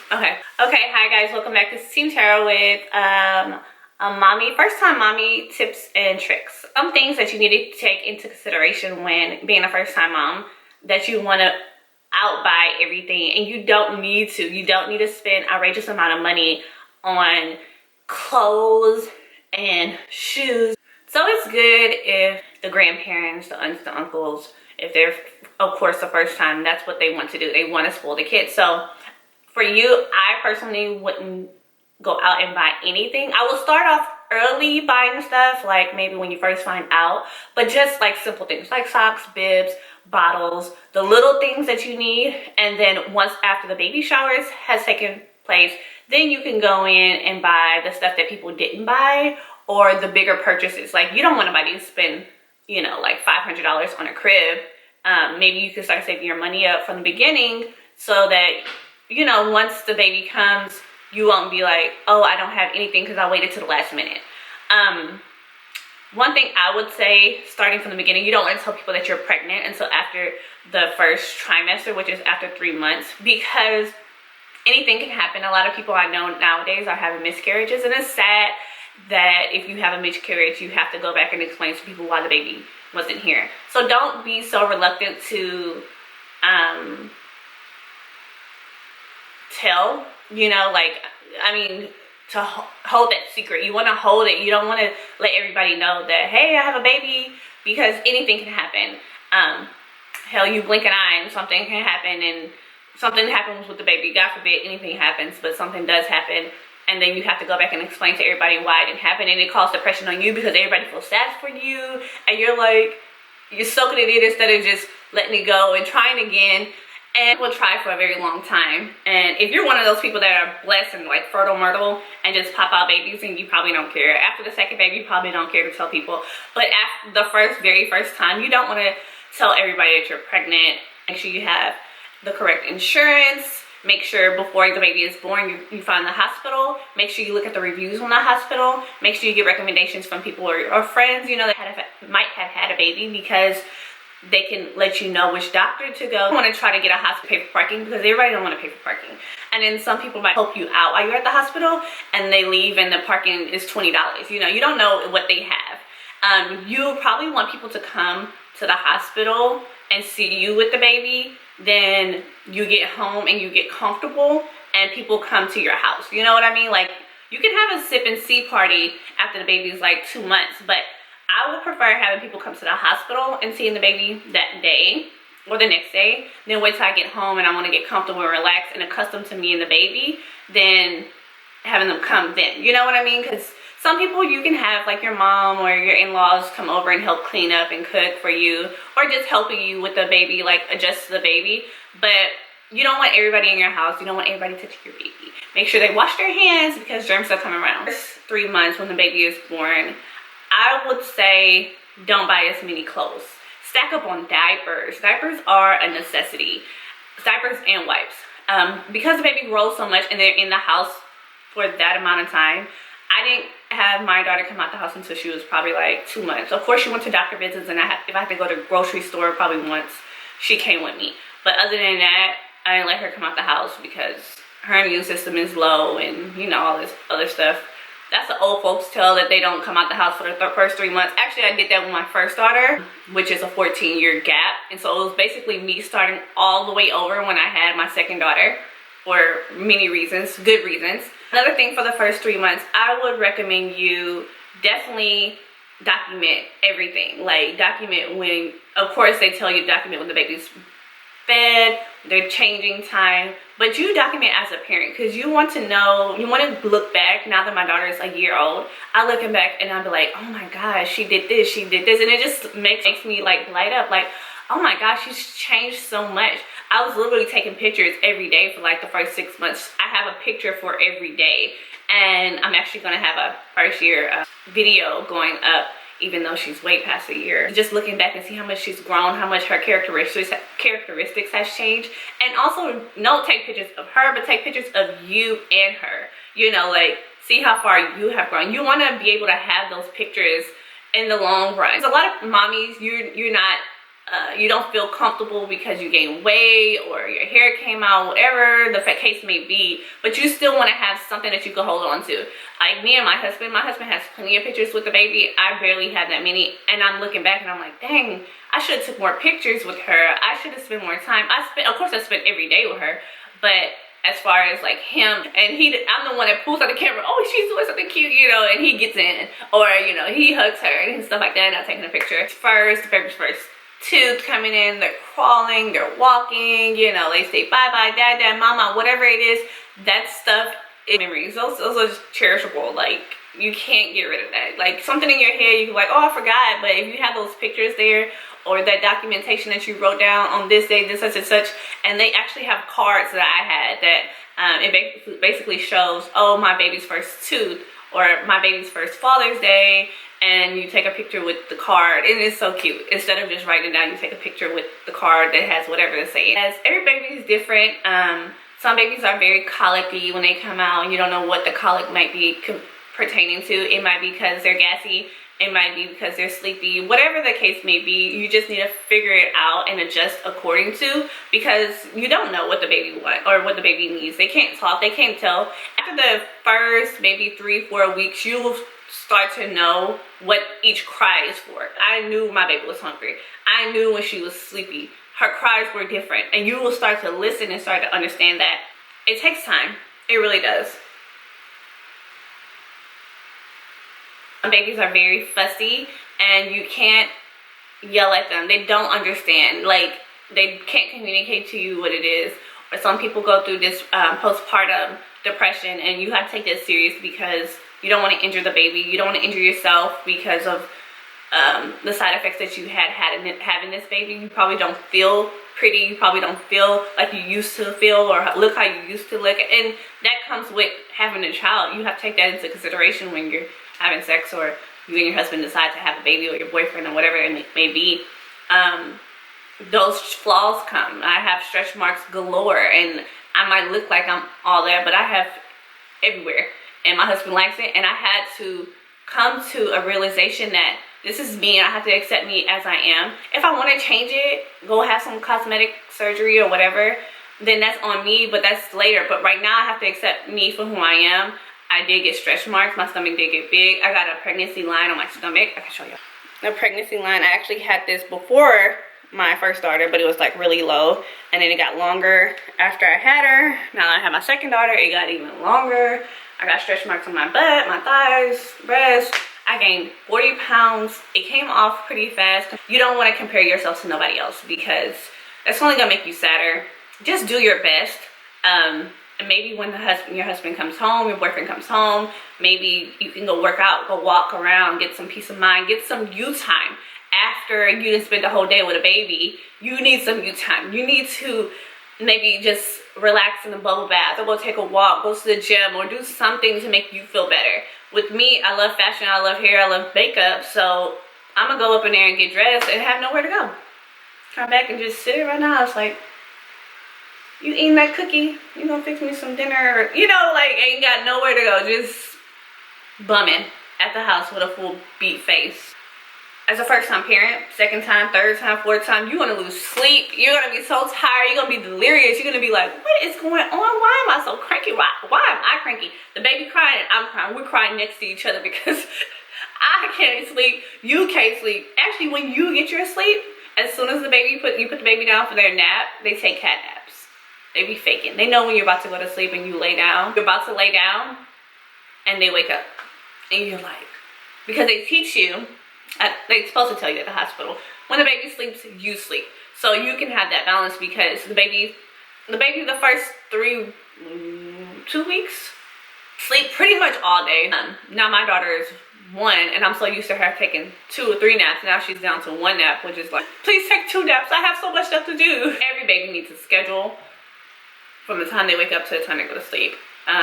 Okay. Okay, hi guys, welcome back. This is Team Tara with a first time mommy tips and tricks. Some things that you need to take into consideration when being a first time mom that you want to outbuy everything, and you don't need to. You don't need to spend outrageous amount of money on clothes and shoes. So it's good if the grandparents, the aunts, the uncles, if they're of course the first time, that's what they want to do. They want to spoil the kids. So for you, I personally wouldn't go out and buy anything. I will start off early buying stuff, like maybe when you first find out, but just like simple things like socks, bibs, bottles, the little things that you need. And then once after the baby showers has taken place, then you can go in and buy the stuff that people didn't buy, or the bigger purchases. Like, you don't want to spend, you know, like $500 on a crib. Maybe you can start saving your money up from the beginning so that, you know, once the baby comes, you won't be like, oh, I don't have anything because I waited to the last minute. One thing I would say, starting from the beginning, you don't want to tell people that you're pregnant until after the first trimester, which is after 3 months, because anything can happen. A lot of people I know nowadays are having miscarriages, and it's sad that if you have a miscarriage, you have to go back and explain to people why the baby wasn't here. So don't be so reluctant to tell, you know, like, I mean, to hold that secret. You want to hold it. You don't want to let everybody know that, hey, I have a baby, because anything can happen. Hell, you blink an eye and something can happen, and something happens with the baby. God forbid anything happens, but something does happen, and then you have to go back and explain to everybody why it didn't happen, and it calls depression on you because everybody feels sad for you, and you're like, you're soaking it in instead of just letting it go and trying again. And we'll try for a very long time. And if you're one of those people that are blessed and like fertile myrtle and just pop out babies, and you probably don't care. After the second baby, you probably don't care to tell people. But after the very first time, you don't want to tell everybody that you're pregnant. Make sure you have the correct insurance. Make sure before the baby is born, you find the hospital. Make sure you look at the reviews on the hospital. Make sure you get recommendations from people or friends, you know, that might have had a baby, because they can let you know which doctor to go. I want to try to get a hospital pay for parking, because everybody don't want to pay for parking. And then some people might help you out while you're at the hospital, and they leave and the parking is $20. You know, you don't know what they have. You probably want people to come to the hospital and see you with the baby. Then you get home and you get comfortable and people come to your house. You know what I mean? Like, you can have a sip and see party after the baby is like 2 months, but I would prefer having people come to the hospital and seeing the baby that day or the next day, then wait till I get home and I want to get comfortable and relaxed and accustomed to me and the baby, then having them come then. You know what I mean? Because some people, you can have like your mom or your in-laws come over and help clean up and cook for you, or just helping you with the baby, like adjust the baby. But you don't want everybody in your house. You don't want everybody touching your baby. Make sure they wash their hands, because germs are coming around. First 3 months when the baby is born, I would say don't buy as many clothes. Stack up on diapers. Diapers are a necessity. Diapers and wipes. Because the baby grows so much and they're in the house for that amount of time, I didn't have my daughter come out the house until she was probably like 2 months. Of course, she went to doctor visits, and if I had to go to the grocery store probably once, she came with me. But other than that, I didn't let her come out the house because her immune system is low, and you know, all this other stuff. That's the old folks tale, that they don't come out the house for the first 3 months. Actually, I did that with my first daughter, which is a 14-year gap. And so it was basically me starting all the way over when I had my second daughter, for many reasons, good reasons. Another thing, for the first 3 months, I would recommend you definitely document everything. Like, document when, of course, they tell you to document when the baby's fed, they're changing time, but you document as a parent, because you want to know, you want to look back. Now that my daughter is a year old, I looking back and I'll be like, oh my gosh, she did this, and it just makes me like light up, like, oh my gosh, she's changed so much. I was literally taking pictures every day for like the first 6 months. I have a picture for every day, and I'm actually going to have a first year video going up, even though she's way past a year. Just looking back and see how much she's grown, how much her characteristics has changed. And also, don't take pictures of her, but take pictures of you and her. You know, like, see how far you have grown. You want to be able to have those pictures in the long run. There's a lot of mommies, you're not you don't feel comfortable because you gained weight or your hair came out, whatever the case may be, but you still want to have something that you can hold on to. Like me and my husband has plenty of pictures with the baby. I barely have that many, and I'm looking back and I'm like, dang, I should have took more pictures with her. I should have spent more time. Of course I spent every day with her, but as far as like him, and I'm the one that pulls out the camera, oh, she's doing something cute, you know, and he gets in, or, you know, he hugs her and stuff like that, and I'm taking a picture. First, the baby's first tooth coming in, they're crawling, they're walking, you know, they say bye-bye, dad, mama, whatever it is, that stuff is memories. Those are cherishable. Like, you can't get rid of that. Like, something in your head, you're like, oh, I forgot, but if you have those pictures there, or that documentation that you wrote down on this day, this such and such, and they actually have cards that I had that it basically shows, oh, my baby's first tooth, or my baby's first Father's Day, and you take a picture with the card, and it's so cute. Instead of just writing it down, you take a picture with the card that has whatever to say. As every baby is different. Some babies are very colicky when they come out, and you don't know what the colic might be pertaining to. It might be because they're gassy. It might be because they're sleepy. Whatever the case may be, you just need to figure it out and adjust according to, because you don't know what the baby wants or what the baby needs. They can't talk. They can't tell. After the first maybe 3-4 weeks, you will start to know what each cry is for. I knew my baby was hungry. I knew when she was sleepy. Her cries were different, and you will start to listen and start to understand that. It takes time. It really does. Some babies are very fussy, and you can't yell at them. They don't understand. Like, they can't communicate to you what it is. Or some people go through this postpartum depression, and you have to take that serious because you don't want to injure the baby. You don't want to injure yourself because of the side effects that you had having this baby. You probably don't feel pretty. You probably don't feel like you used to feel, or look how you used to look. And that comes with having a child. You have to take that into consideration when you're having sex, or you and your husband decide to have a baby, or your boyfriend, or whatever it may be. Those flaws come. I have stretch marks galore, and I might look like I'm all there, but I have everywhere, and my husband likes it. And I had to come to a realization that this is me, and I have to accept me as I am. If I want to change it, go have some cosmetic surgery or whatever, then that's on me, but that's later. But right now I have to accept me for who I am. I did get stretch marks. My stomach did get big. I got a pregnancy line on my stomach. I can show you. The pregnancy line, I actually had this before my first daughter, but it was like really low, and then it got longer after I had her. Now that I have my second daughter, it got even longer. I got stretch marks on my butt, my thighs, breast. I gained 40 pounds. It came off pretty fast. You don't want to compare yourself to nobody else, because that's only gonna make you sadder. Just do your best. And maybe when your husband comes home, your boyfriend comes home, maybe you can go work out, go walk around, get some peace of mind, get some you time. After you didn't spend the whole day with a baby, you need some you time. You need to maybe just relax in the bubble bath, or go take a walk, go to the gym, or do something to make you feel better. With me, I love fashion, I love hair, I love makeup, so I'm gonna go up in there and get dressed and have nowhere to go. Come back and just sit here right now. It's like, you eating that cookie? You gonna fix me some dinner? You know, like, ain't got nowhere to go. Just bumming at the house with a full beat face. As a first-time parent, second time, third time, fourth time, you're gonna lose sleep. You're gonna be so tired. You're gonna be delirious. You're gonna be like, what is going on? Why am I so cranky? Why am I cranky? The baby crying and I'm crying. We're crying next to each other because I can't sleep. You can't sleep. Actually, when you get your sleep, as soon as the baby you put the baby down for their nap, they take cat naps. They be faking. They know when you're about to go to sleep and you lay down. You're about to lay down and they wake up. And you're like, because they teach you, they're supposed to tell you at the hospital, when the baby sleeps, you sleep. So you can have that balance, because the baby the first 2 weeks, sleep pretty much all day. Now my daughter is 1, and I'm so used to her taking 2 or 3 naps. Now she's down to 1 nap, which is like, please take 2 naps. I have so much stuff to do. Every baby needs a schedule from the time they wake up to the time they go to sleep.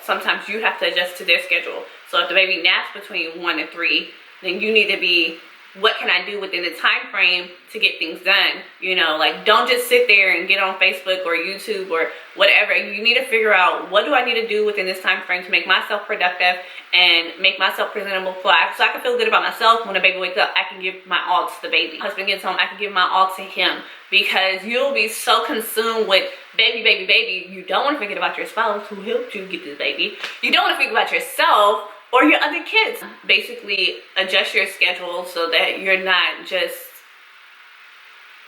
Sometimes you have to adjust to their schedule. So if the baby naps between 1 and 3, then you need to be what can I do within the time frame to get things done? You know, like, don't just sit there and get on Facebook or YouTube or whatever. You need to figure out, what do I need to do within this time frame to make myself productive and make myself presentable so I can feel good about myself. When the baby wakes up, I can give my all to the baby. Husband gets home, I can give my all to him, because you'll be so consumed with baby, baby, baby. You don't want to forget about your spouse who helped you get this baby. You don't want to forget about yourself or your other kids. Basically, adjust your schedule so that you're not just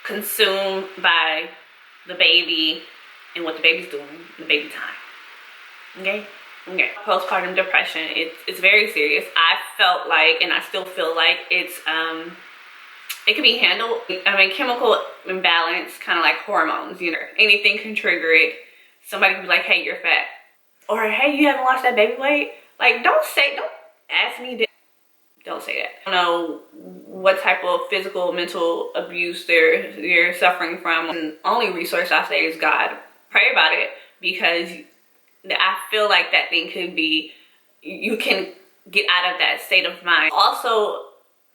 consumed by the baby and what the baby's doing in the baby time. Okay? Okay. Postpartum depression, it's very serious. I felt like, and I still feel like, it can be handled. I mean, chemical imbalance, kind of like hormones, you know, anything can trigger it. Somebody can be like, hey, you're fat. Or, hey, you haven't lost that baby weight. Like, don't ask me this. Don't say that. I don't know what type of physical, mental abuse they're suffering from. And the only resource I say is God. Pray about it, because I feel like that thing could be, you can get out of that state of mind. Also,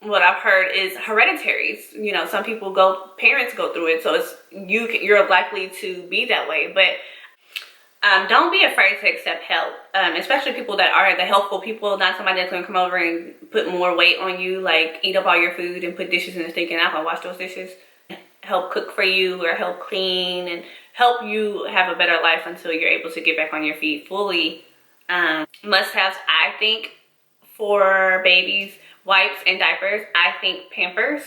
what I've heard is hereditary. You know, some parents go through it, so you're likely to be that way. But don't be afraid to accept help, especially people that are the helpful people, not somebody that's gonna come over and put more weight on you, like eat up all your food and put dishes in the sink and I'm gonna wash those dishes. Help cook for you or help clean and help you have a better life until you're able to get back on your feet fully. Must-haves, I think, for babies: wipes and diapers. I think Pampers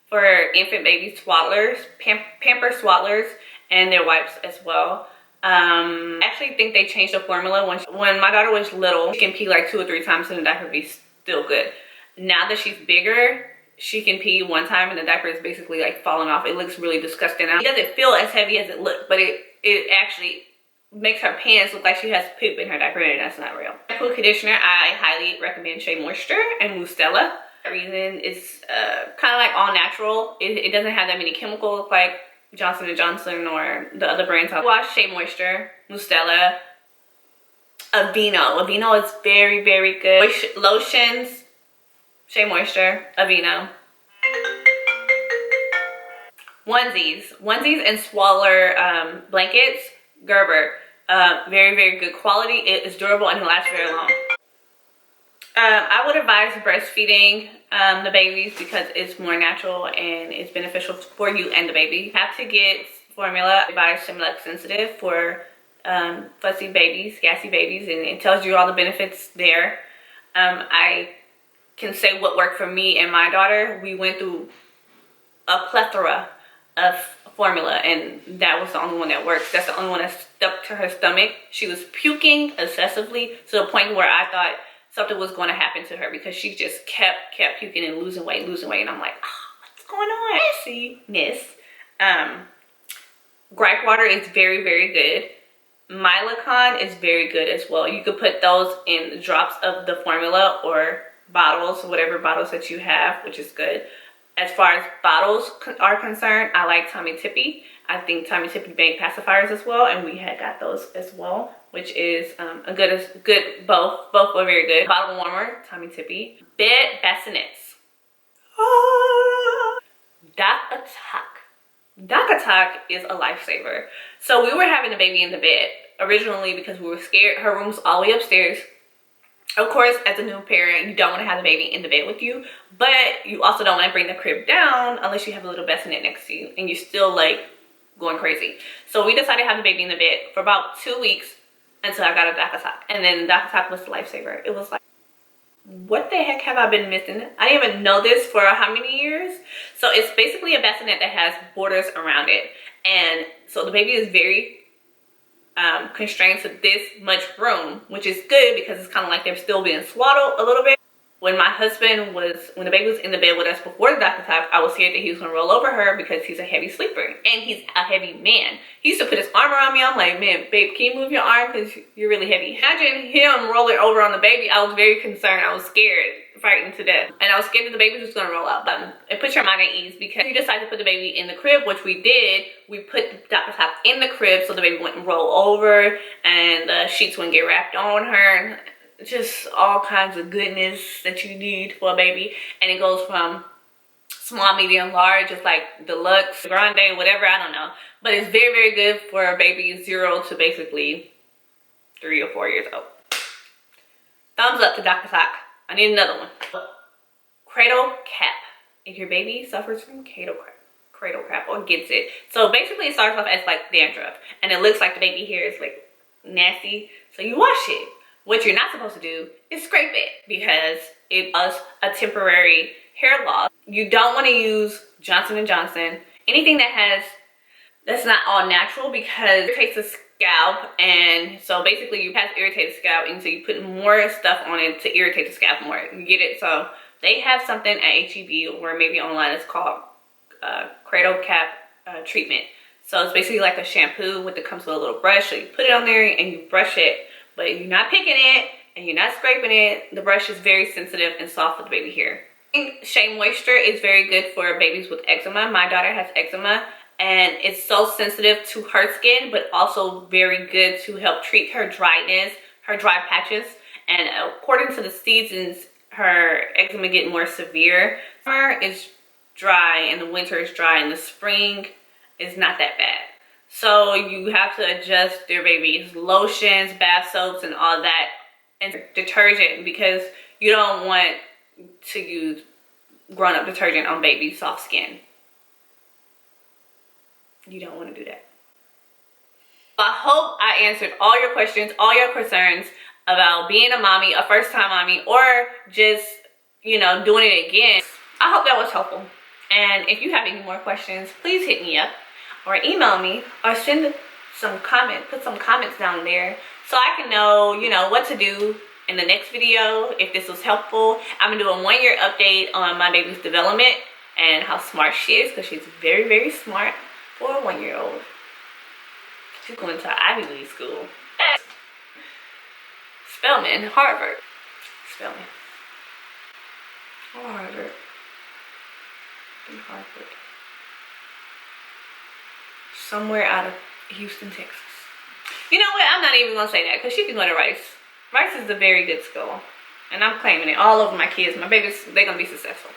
for infant babies, swaddlers, Pamper swaddlers, and their wipes as well. I actually think they changed the formula. When my daughter was little, she can pee like 2 or 3 times and the diaper be still good. Now that she's bigger, she can pee 1 time and the diaper is basically like falling off. It looks really disgusting. It doesn't feel as heavy as it looks, but it actually makes her pants look like she has poop in her diaper, and that's not real. Shampoo, conditioner, I highly recommend Shea Moisture and Mustela. The reason is kind of like all natural. It doesn't have that many chemicals like Johnson & Johnson or the other brands. I wash Shea Moisture, Mustela, Aveeno. Aveeno is very, very good. Lotions, Shea Moisture, Aveeno. Onesies and swaddler blankets, Gerber. Very, very good quality. It is durable and it lasts very long. I would advise breastfeeding the babies because it's more natural and it's beneficial for you and the baby. You have to get formula by Similac Sensitive for fussy babies, gassy babies, and it tells you all the benefits there. I can say what worked for me and my daughter. We went through a plethora of formula and that was the only one that works. That's the only one that stuck to her stomach. She was puking excessively to the point where I thought something was going to happen to her because she just kept puking and losing weight. And I'm like, oh, what's going on? Messiness. Gripe water is very, very good. Milacon is very good as well. You could put those in drops of the formula or bottles, whatever bottles that you have, which is good. As far as bottles are concerned, I like Tommy Tippy. I think Tommy Tippy made pacifiers as well, and we had got those as well, which is both were very good. Bottle warmer, Tommy Tippy. Bed bassinets. Doc-a-tot. Doc-a-tot is a lifesaver. So we were having a baby in the bed originally because we were scared. Her room was all the way upstairs. Of course, as a new parent, you don't want to have the baby in the bed with you, but you also don't want to bring the crib down unless you have a little bassinet next to you and you're still like going crazy. So we decided to have the baby in the bed for about 2 weeks until I got a doc-a-tot. And then doc-a-tot was the lifesaver. It was like, what the heck have I been missing? I didn't even know this for how many years? So it's basically a bassinet that has borders around it. And so the baby is very constrained to this much room, which is good because it's kind of like they're still being swaddled a little bit. When the baby was in the bed with us before the doc-a-tot, I was scared that he was gonna roll over her because he's a heavy sleeper and he's a heavy man. He used to put his arm around me. I'm like, man, babe, can you move your arm because you're really heavy? Imagine him rolling over on the baby. I was very concerned. I was scared, frightened to death, and I was scared that the baby was just gonna roll out. But it puts your mind at ease because you decide to put the baby in the crib, which we did. We put the doc-a-tot in the crib so the baby wouldn't roll over and the sheets wouldn't get wrapped on her. Just all kinds of goodness that you need for a baby. And it goes from small, medium, large, just like deluxe, grande, whatever, I don't know. But it's very, very good for babies 0 to basically 3 or 4 years old. Thumbs up to doc-a-tot. I need another one. Cradle cap. If your baby suffers from cradle cap or gets it. So basically it starts off as like dandruff. And it looks like the baby hair is like nasty. So you wash it. What you're not supposed to do is scrape it because it causes a temporary hair loss. You don't want to use Johnson & Johnson. Anything that's not all natural because it irritates the scalp, and so basically you have to irritate the scalp, and so you put more stuff on it to irritate the scalp more. You get it? So they have something at HEB or maybe online. It's called cradle cap treatment. So it's basically like a shampoo with it comes with a little brush. So you put it on there and you brush it, but you're not picking it and you're not scraping it. The brush is very sensitive and soft for the baby hair. Shea Moisture is very good for babies with eczema. My daughter has eczema and it's so sensitive to her skin, but also very good to help treat her dryness, her dry patches. And according to the seasons, her eczema get more severe. Summer is dry and the winter is dry and the spring is not that bad. So you have to adjust your baby's lotions, bath soaps, and all that, and detergent, because you don't want to use grown-up detergent on baby's soft skin. You don't want to do that. I hope I answered all your questions, all your concerns about being a mommy, a first-time mommy, or just, you know, doing it again. I hope that was helpful. And if you have any more questions, please hit me up or email me or send some comments, put some comments down there so I can know, you know, what to do in the next video. If this was helpful, I'm gonna do a 1-year update on my baby's development and how smart she is, because she's very, very smart for a 1-year-old. She's going to Ivy League school. Spelman, Harvard. Spelman. Or Harvard. In Harvard. Somewhere out of Houston, Texas. You know what? I'm not even gonna say that because she can go to Rice. Rice is a very good school. And I'm claiming it all over my kids. My babies, they're gonna be successful.